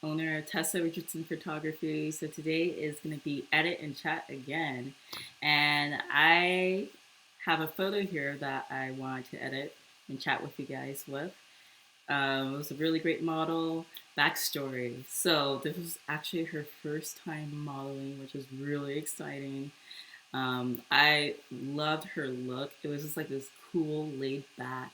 owner of Tesa Richardson Photography. So today is going to be edit and chat again. And I have a photo here that I wanted to edit and chat with you guys with. It was a really great model. Backstory. So this was actually her first time modeling, which was really exciting. I loved her look. It was just like this cool, laid back,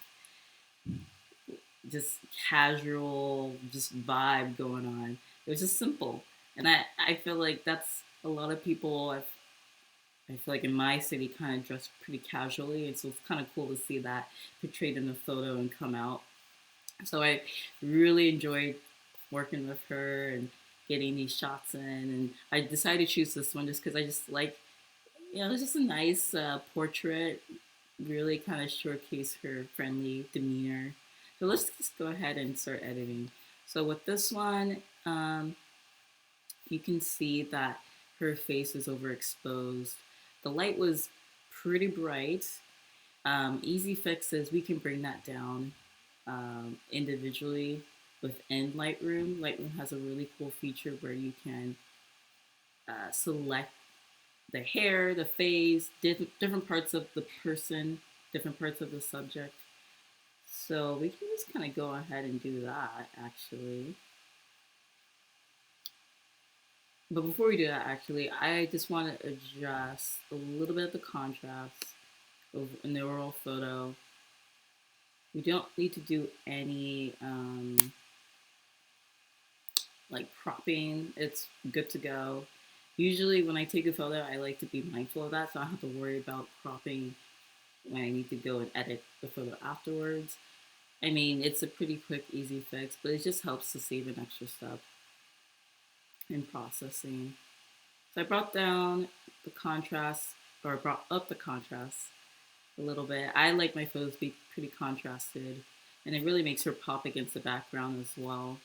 just casual, just vibe going on. It was just simple, and I feel like that's a lot of people. I feel like in my city kind of dress pretty casually, and so it's kind of cool to see that portrayed in a photo and come out. So I really enjoyed working with her and getting these shots in, and I decided to choose this one just because I just like, it's just a nice portrait, really kind of showcase her friendly demeanor. So let's just go ahead and start editing. So with this one, you can see that her face is overexposed. The light was pretty bright. Easy fixes, we can bring that down individually within Lightroom. Lightroom has a really cool feature where you can select the hair, the face, different parts of the person, different parts of the subject. So we can just kind of go ahead and do that actually. But before we do that, actually, I just want to adjust a little bit of the contrast in the overall photo. We don't need to do any like cropping. It's good to go. Usually when I take a photo, I like to be mindful of that, so I don't have to worry about cropping when I need to go and edit the photo afterwards. I mean, it's a pretty quick, easy fix, but it just helps to save an extra step in processing. So I brought down the contrast, or I brought up the contrast a little bit. I like my photos to be pretty contrasted, and it really makes her pop against the background as well.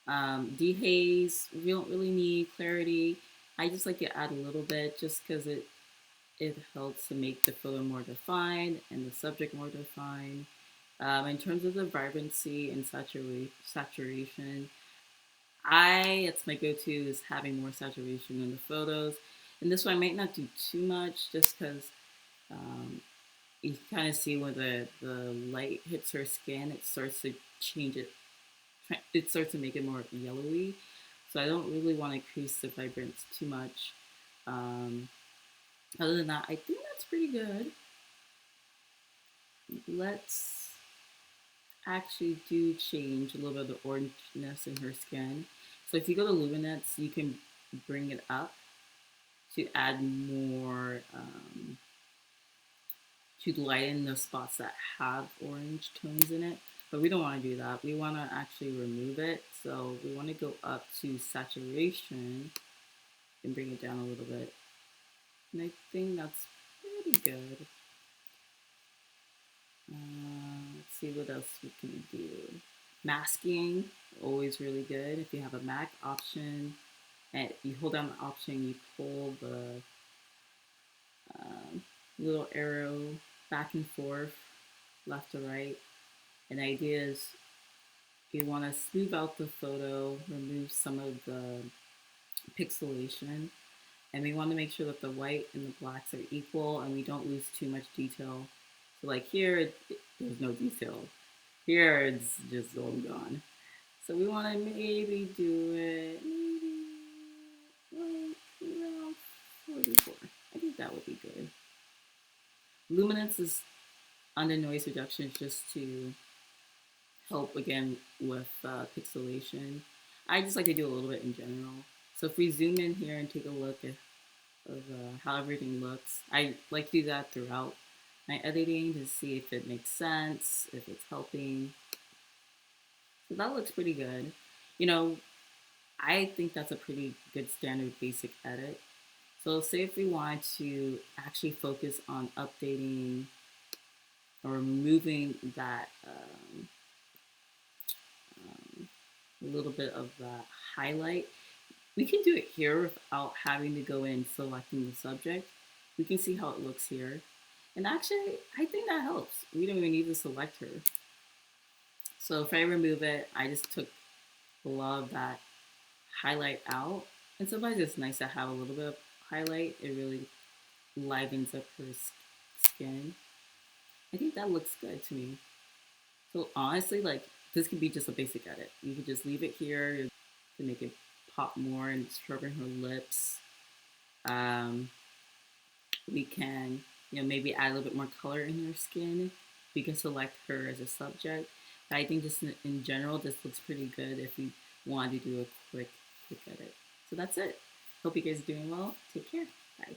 Dehaze, we don't really need clarity. I just like to add a little bit just because it helps to make the photo more defined and the subject more defined. In terms of the vibrancy and saturation, it's my go-to is having more saturation in the photos. And this one I might not do too much just because you kind of see when the light hits her skin, it starts to change it. It starts to make it more yellowy. So I don't really want to increase the vibrance too much. Other than that, I think that's pretty good. Let's actually do change a little bit of the orangeness in her skin. So if you go to luminance, you can bring it up to add more, to lighten the spots that have orange tones in it. But we don't want to do that. We want to actually remove it. So we want to go up to saturation and bring it down a little bit. And I think that's pretty good. Let's see what else we can do. Masking, always really good. If you have a Mac option, and you hold down the option, you pull the little arrow back and forth, left to right. And the idea is you want to smooth out the photo, remove some of the pixelation, and we want to make sure that the white and the blacks are equal and we don't lose too much detail. So like here, there's no detail. Here, it's just all gone. So we want to maybe do it maybe like around 44. I think that would be good. Luminance is under noise reduction just to help again with pixelation. I just like to do a little bit in general. So if we zoom in here and take a look at how everything looks, I like to do that throughout my editing to see if it makes sense, if it's helping. So that looks pretty good. I think that's a pretty good standard basic edit. So say if we want to actually focus on updating or removing that a little bit of that highlight, we can do it here without having to go in selecting the subject. We can see how it looks here. And actually, I think that helps. We don't even need to select her. So if I remove it, I just took a lot of that highlight out. And sometimes it's nice to have a little bit of highlight. It really livens up her skin. I think that looks good to me. So honestly, like this could be just a basic edit. You could just leave it here to make it pop more and sharpen her lips. Um, we can, maybe add a little bit more color in her skin. We can select her as a subject. But I think just in general, this looks pretty good if we want to do a quick edit. So that's it. Hope you guys are doing well. Take care. Bye.